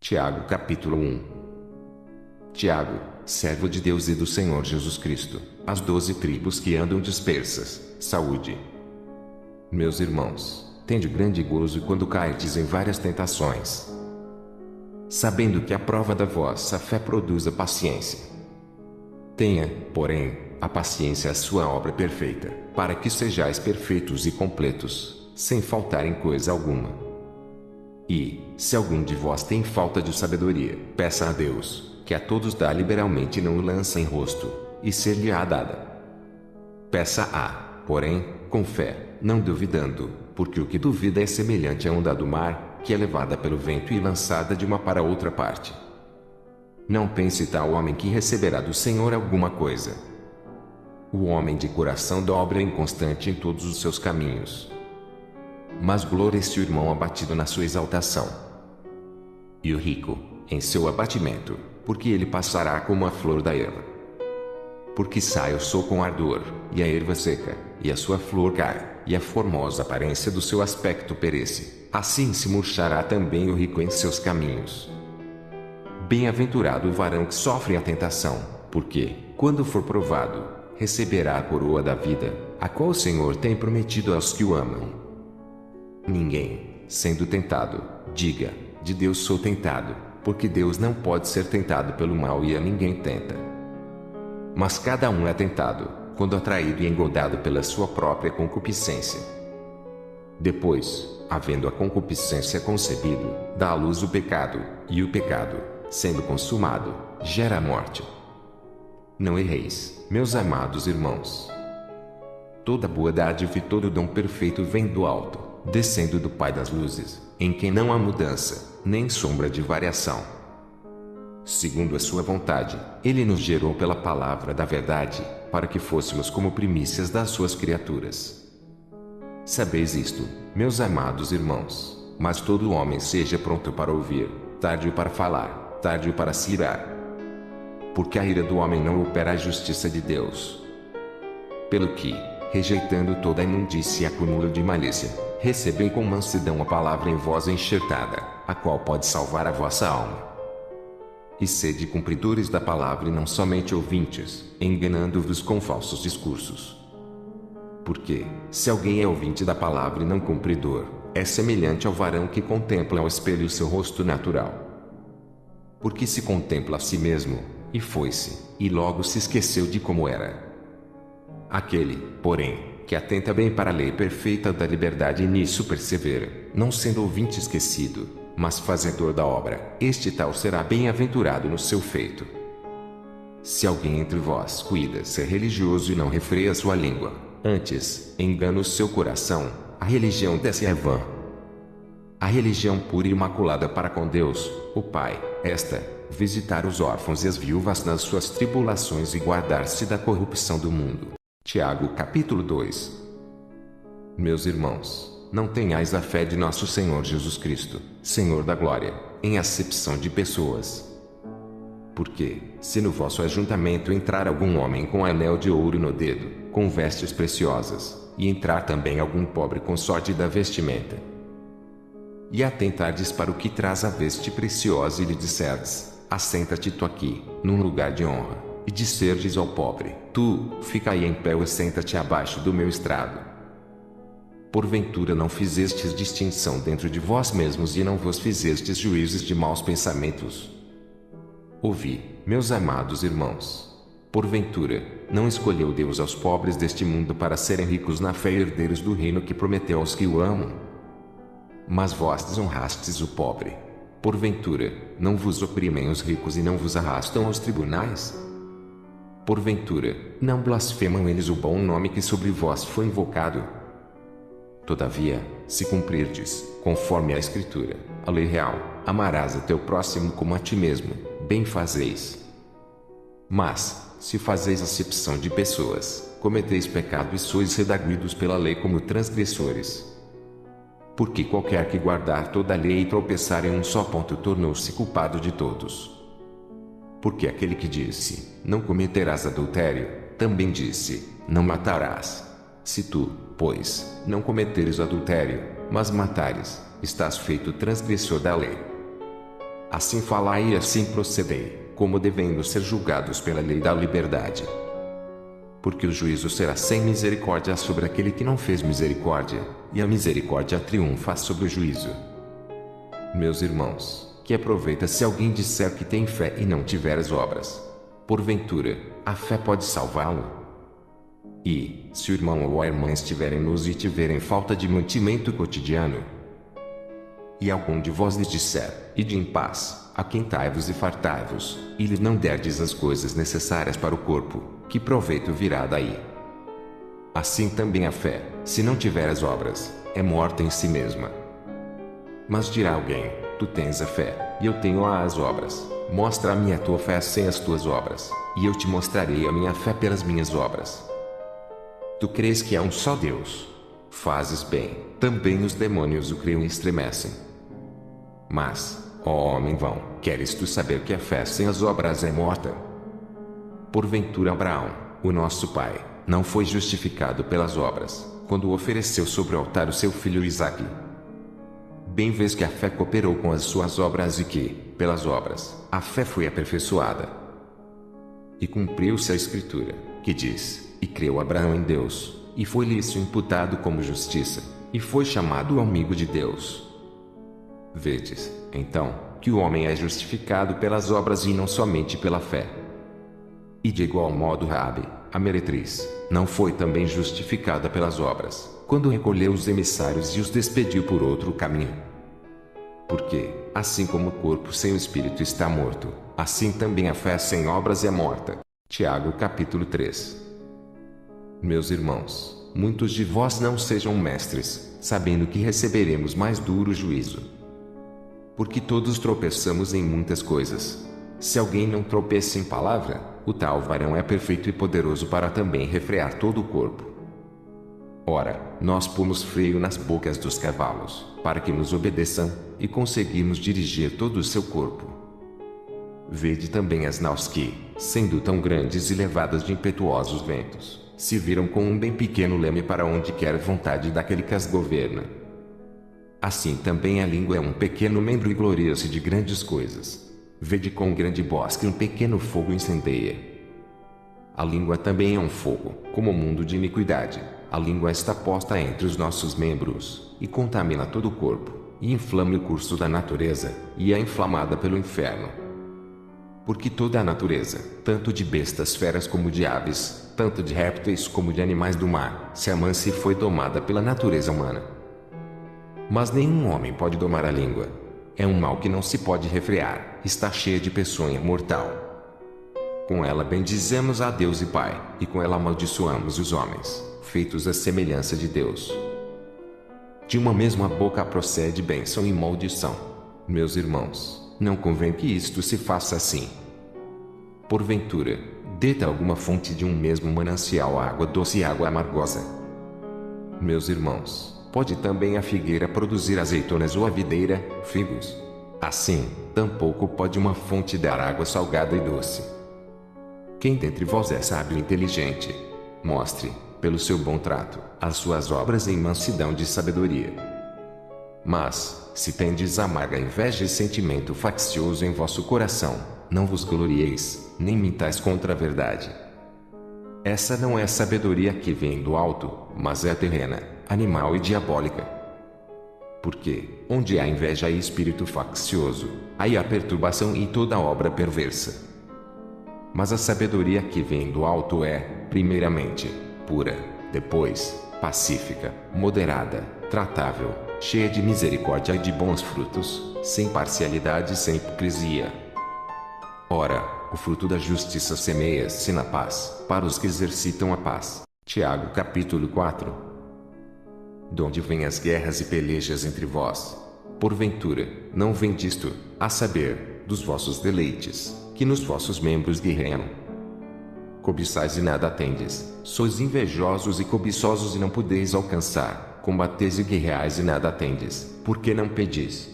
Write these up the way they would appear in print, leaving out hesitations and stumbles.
Tiago capítulo 1. Tiago, servo de Deus e do Senhor Jesus Cristo, as 12 tribos que andam dispersas, saúde. Meus irmãos, tende grande gozo quando cairdes em várias tentações, sabendo que a prova da vossa fé produz a paciência. Tenha, porém, a paciência a sua obra perfeita, para que sejais perfeitos e completos, sem faltar em coisa alguma. E, se algum de vós tem falta de sabedoria, peça a Deus, que a todos dá liberalmente e não o lança em rosto, e ser-lhe-á dada. Peça-a, porém, com fé, não duvidando, porque o que duvida é semelhante à onda do mar, que é levada pelo vento e lançada de uma para outra parte. Não pense tal homem que receberá do Senhor alguma coisa. O homem de coração dobre é inconstante em todos os seus caminhos. Mas glorie-se o irmão abatido na sua exaltação, e o rico, em seu abatimento, porque ele passará como a flor da erva. Porque sai o sol com ardor, e a erva seca, e a sua flor cai, e a formosa aparência do seu aspecto perece, assim se murchará também o rico em seus caminhos. Bem-aventurado o varão que sofre a tentação, porque, quando for provado, receberá a coroa da vida, a qual o Senhor tem prometido aos que o amam. Ninguém, sendo tentado, diga, de Deus sou tentado, porque Deus não pode ser tentado pelo mal e a ninguém tenta. Mas cada um é tentado, quando atraído e engodado pela sua própria concupiscência. Depois, havendo a concupiscência concebido, dá à luz o pecado, e o pecado, sendo consumado, gera a morte. Não erreis, meus amados irmãos. Toda boa dádiva e todo dom perfeito vem do alto, descendo do Pai das luzes, em quem não há mudança, nem sombra de variação. Segundo a sua vontade, ele nos gerou pela palavra da verdade, para que fôssemos como primícias das suas criaturas. Sabeis isto, meus amados irmãos, mas todo homem seja pronto para ouvir, tardio para falar, tardio para se irar. Porque a ira do homem não opera a justiça de Deus. Pelo que, rejeitando toda a imundície e acúmulo de malícia, recebei com mansidão a palavra em vós enxertada, a qual pode salvar a vossa alma. E sede cumpridores da palavra e não somente ouvintes, enganando-vos com falsos discursos. Porque, se alguém é ouvinte da palavra e não cumpridor, é semelhante ao varão que contempla ao espelho o seu rosto natural. Porque se contempla a si mesmo, e foi-se, e logo se esqueceu de como era. Aquele, porém, que atenta bem para a lei perfeita da liberdade e nisso persevera, não sendo ouvinte esquecido, mas fazedor da obra, este tal será bem-aventurado no seu feito. Se alguém entre vós cuida ser religioso e não refreia sua língua, antes, engana o seu coração, a religião desse é vã. A religião pura e imaculada para com Deus, o Pai, esta, visitar os órfãos e as viúvas nas suas tribulações e guardar-se da corrupção do mundo. Tiago capítulo 2. Meus irmãos, não tenhais a fé de nosso Senhor Jesus Cristo, Senhor da glória, em acepção de pessoas. Porque, se no vosso ajuntamento entrar algum homem com anel de ouro no dedo, com vestes preciosas, e entrar também algum pobre com sórdida vestimenta, e atentardes para o que traz a veste preciosa e lhe disserdes, assenta-te tu aqui, num lugar de honra, e disserdes ao pobre, tu, fica aí em pé ou senta-te abaixo do meu estrado. Porventura não fizestes distinção dentro de vós mesmos e não vos fizestes juízes de maus pensamentos? Ouvi, meus amados irmãos. Porventura, não escolheu Deus aos pobres deste mundo para serem ricos na fé e herdeiros do reino que prometeu aos que o amam? Mas vós desonrastes o pobre. Porventura, não vos oprimem os ricos e não vos arrastam aos tribunais? Porventura, não blasfemam eles o bom nome que sobre vós foi invocado? Todavia, se cumprirdes, conforme a Escritura, a lei real, amarás a teu próximo como a ti mesmo, bem fazeis. Mas, se fazeis acepção de pessoas, cometeis pecado e sois redarguidos pela lei como transgressores. Porque qualquer que guardar toda a lei e tropeçar em um só ponto tornou-se culpado de todos. Porque aquele que disse, não cometerás adultério, também disse, não matarás. Se tu, pois, não cometeres adultério, mas matares, estás feito transgressor da lei. Assim falai e assim procedei, como devendo ser julgados pela lei da liberdade. Porque o juízo será sem misericórdia sobre aquele que não fez misericórdia, e a misericórdia triunfa sobre o juízo. Meus irmãos, que aproveita se alguém disser que tem fé e não tiver as obras? Porventura, a fé pode salvá-lo? E, se o irmão ou a irmã estiverem nus e tiverem falta de mantimento cotidiano, e algum de vós lhes disser, ide em paz, aquentai-vos e fartai-vos, e lhes não derdes as coisas necessárias para o corpo, que proveito virá daí? Assim também a fé, se não tiver as obras, é morta em si mesma. Mas dirá alguém, tu tens a fé, e eu tenho as obras. Mostra-me a tua fé sem as tuas obras, e eu te mostrarei a minha fé pelas minhas obras. Tu crês que há um só Deus? Fazes bem, também os demônios o creem e estremecem. Mas, ó homem vão, queres tu saber que a fé sem as obras é morta? Porventura Abraão, o nosso pai, não foi justificado pelas obras, quando ofereceu sobre o altar o seu filho Isaque. Bem vês que a fé cooperou com as suas obras e que, pelas obras, a fé foi aperfeiçoada. E cumpriu-se a Escritura, que diz, e creu Abraão em Deus, e foi-lhe isso imputado como justiça, e foi chamado amigo de Deus. Vedes, então, que o homem é justificado pelas obras e não somente pela fé. E de igual modo Raabe, a meretriz, não foi também justificada pelas obras, quando recolheu os emissários e os despediu por outro caminho. Porque, assim como o corpo sem o espírito está morto, assim também a fé sem obras é morta. Tiago capítulo 3. Meus irmãos, muitos de vós não sejam mestres, sabendo que receberemos mais duro juízo. Porque todos tropeçamos em muitas coisas. Se alguém não tropeça em palavra, o tal varão é perfeito e poderoso para também refrear todo o corpo. Ora, nós pomos freio nas bocas dos cavalos, para que nos obedeçam, e conseguimos dirigir todo o seu corpo. Vede também as naus que, sendo tão grandes e levadas de impetuosos ventos, se viram com um bem pequeno leme para onde quer vontade daquele que as governa. Assim também a língua é um pequeno membro e gloria-se de grandes coisas. Vede com grande bosque um pequeno fogo incendeia. A língua também é um fogo, como o mundo de iniquidade. A língua está posta entre os nossos membros, e contamina todo o corpo, e inflama o curso da natureza, e é inflamada pelo inferno. Porque toda a natureza, tanto de bestas feras como de aves, tanto de répteis como de animais do mar, se amansa e foi domada pela natureza humana. Mas nenhum homem pode domar a língua. É um mal que não se pode refrear, está cheia de peçonha mortal. Com ela bendizemos a Deus e Pai, e com ela amaldiçoamos os homens, feitos à semelhança de Deus. De uma mesma boca procede bênção e maldição. Meus irmãos, não convém que isto se faça assim. Porventura, dê-te alguma fonte de um mesmo manancial água doce e água amargosa? Meus irmãos, pode também a figueira produzir azeitonas ou a videira, figos? Assim, tampouco pode uma fonte dar água salgada e doce. Quem dentre vós é sábio e inteligente? Mostre, pelo seu bom trato, as suas obras em mansidão de sabedoria. Mas, se tendes amarga inveja e sentimento faccioso em vosso coração, não vos glorieis, nem mintais contra a verdade. Essa não é a sabedoria que vem do alto, mas é terrena, animal e diabólica. Porque, onde há inveja e espírito faccioso, aí há perturbação e toda obra perversa. Mas a sabedoria que vem do alto é, primeiramente, pura, depois, pacífica, moderada, tratável, cheia de misericórdia e de bons frutos, sem parcialidade e sem hipocrisia. Ora, o fruto da justiça semeia-se na paz, para os que exercitam a paz. Tiago capítulo 4. Donde vêm as guerras e pelejas entre vós? Porventura, não vem disto, a saber, dos vossos deleites, que nos vossos membros guerreiam? Cobiçais e nada tendes, sois invejosos e cobiçosos e não podeis alcançar, combateis e guerreais e nada tendes, porque não pedis?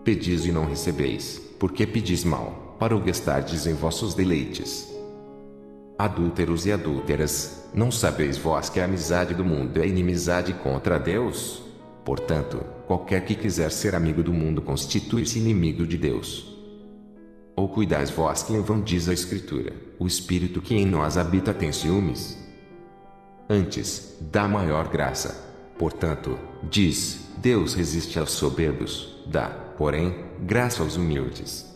Pedis e não recebeis, porque pedis mal, para o gastardes em vossos deleites. Adúlteros e adúlteras, não sabeis vós que a amizade do mundo é inimizade contra Deus? Portanto, qualquer que quiser ser amigo do mundo constitui-se inimigo de Deus. Ou cuidais vós que em vão diz a Escritura, o Espírito que em nós habita tem ciúmes? Antes, dá maior graça. Portanto, diz, Deus resiste aos soberbos, dá, porém, graça aos humildes.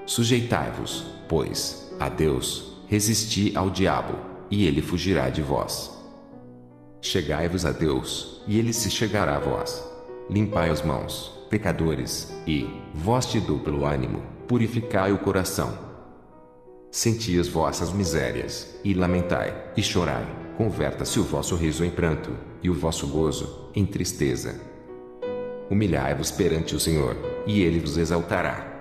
Sujeitai-vos, pois, a Deus, resisti ao diabo, e ele fugirá de vós. Chegai-vos a Deus, e ele se chegará a vós. Limpai as mãos, pecadores, e, vós de duplo ânimo, purificai o coração. Senti as vossas misérias, e lamentai, e chorai, converta-se o vosso riso em pranto, e o vosso gozo, em tristeza. Humilhai-vos perante o Senhor, e ele vos exaltará.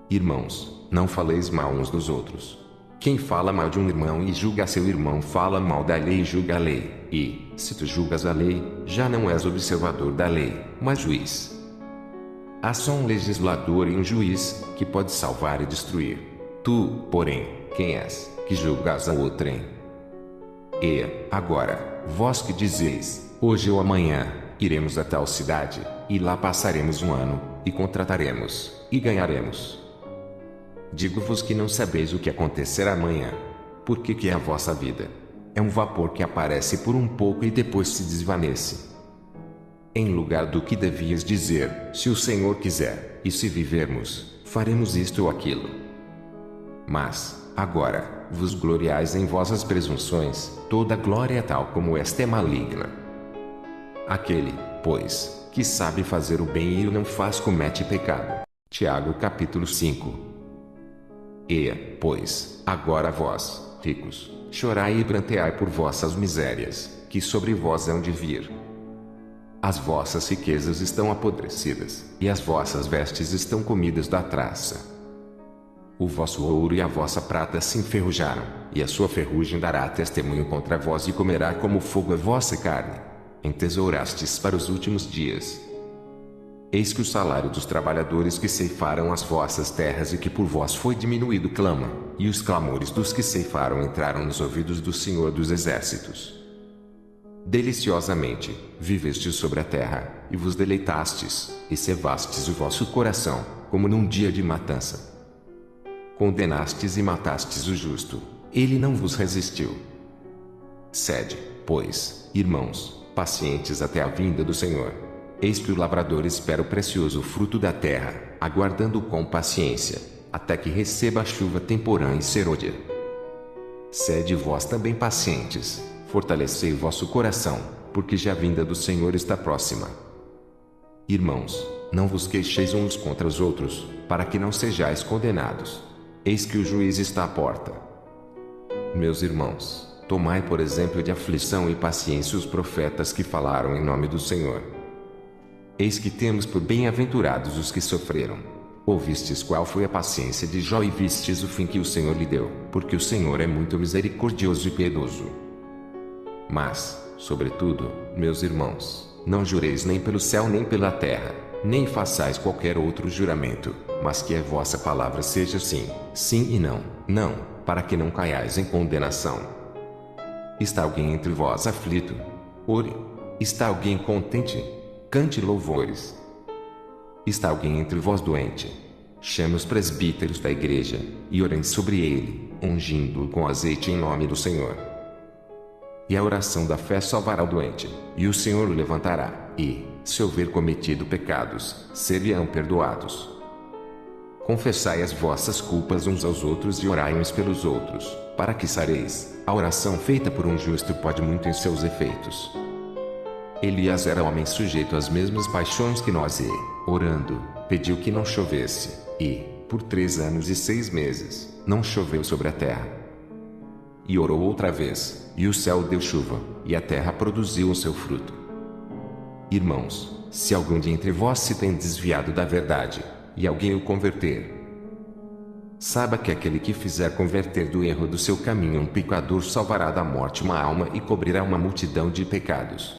Irmãos, não faleis mal uns dos outros. Quem fala mal de um irmão e julga seu irmão fala mal da lei e julga a lei, e, se tu julgas a lei, já não és observador da lei, mas juiz. Há só um legislador e um juiz, que pode salvar e destruir. Tu, porém, quem és, que julgas a outrem? E, agora, vós que dizeis, hoje ou amanhã, iremos a tal cidade, e lá passaremos um ano, e contrataremos, e ganharemos. Digo-vos que não sabeis o que acontecerá amanhã. Porque que é a vossa vida? É um vapor que aparece por um pouco e depois se desvanece. Em lugar do que devias dizer, se o Senhor quiser, e se vivermos, faremos isto ou aquilo. Mas, agora, vos gloriais em vossas presunções, toda glória tal como esta é maligna. Aquele, pois, que sabe fazer o bem e o não faz comete pecado. Tiago capítulo 5. E, pois, agora vós, ricos, chorai e pranteai por vossas misérias, que sobre vós hão de vir. As vossas riquezas estão apodrecidas, e as vossas vestes estão comidas da traça. O vosso ouro e a vossa prata se enferrujaram, e a sua ferrugem dará testemunho contra vós e comerá como fogo a vossa carne. Entesourastes para os últimos dias. Eis que o salário dos trabalhadores que ceifaram as vossas terras e que por vós foi diminuído clama, e os clamores dos que ceifaram entraram nos ouvidos do Senhor dos Exércitos. Deliciosamente, vivestes sobre a terra, e vos deleitastes, e cevastes o vosso coração, como num dia de matança. Condenastes e matastes o justo, ele não vos resistiu. Sede, pois, irmãos, pacientes até a vinda do Senhor. Eis que o lavrador espera o precioso fruto da terra, aguardando com paciência, até que receba a chuva temporã e serôdia. Sede vós também pacientes, fortalecei o vosso coração, porque já a vinda do Senhor está próxima. Irmãos, não vos queixeis uns contra os outros, para que não sejais condenados. Eis que o juiz está à porta. Meus irmãos, tomai por exemplo de aflição e paciência os profetas que falaram em nome do Senhor. Eis que temos por bem-aventurados os que sofreram. Ouvistes qual foi a paciência de Jó e vistes o fim que o Senhor lhe deu, porque o Senhor é muito misericordioso e piedoso. Mas, sobretudo, meus irmãos, não jureis nem pelo céu nem pela terra, nem façais qualquer outro juramento, mas que a vossa palavra seja sim, sim e não, não, para que não caiais em condenação. Está alguém entre vós aflito? Ore. Está alguém contente? Cante louvores. Está alguém entre vós doente? Chame os presbíteros da igreja, e orem sobre ele, ungindo-o com azeite em nome do Senhor. E a oração da fé salvará o doente, e o Senhor o levantará, e, se houver cometido pecados, ser-lhe-ão perdoados. Confessai as vossas culpas uns aos outros e orai uns pelos outros, para que sareis. A oração feita por um justo pode muito em seus efeitos. Elias era homem sujeito às mesmas paixões que nós e, orando, pediu que não chovesse, e, por 3 anos e 6 meses, não choveu sobre a terra. E orou outra vez, e o céu deu chuva, e a terra produziu o seu fruto. Irmãos, se algum de entre vós se tem desviado da verdade, e alguém o converter, saiba que aquele que fizer converter do erro do seu caminho um pecador salvará da morte uma alma e cobrirá uma multidão de pecados.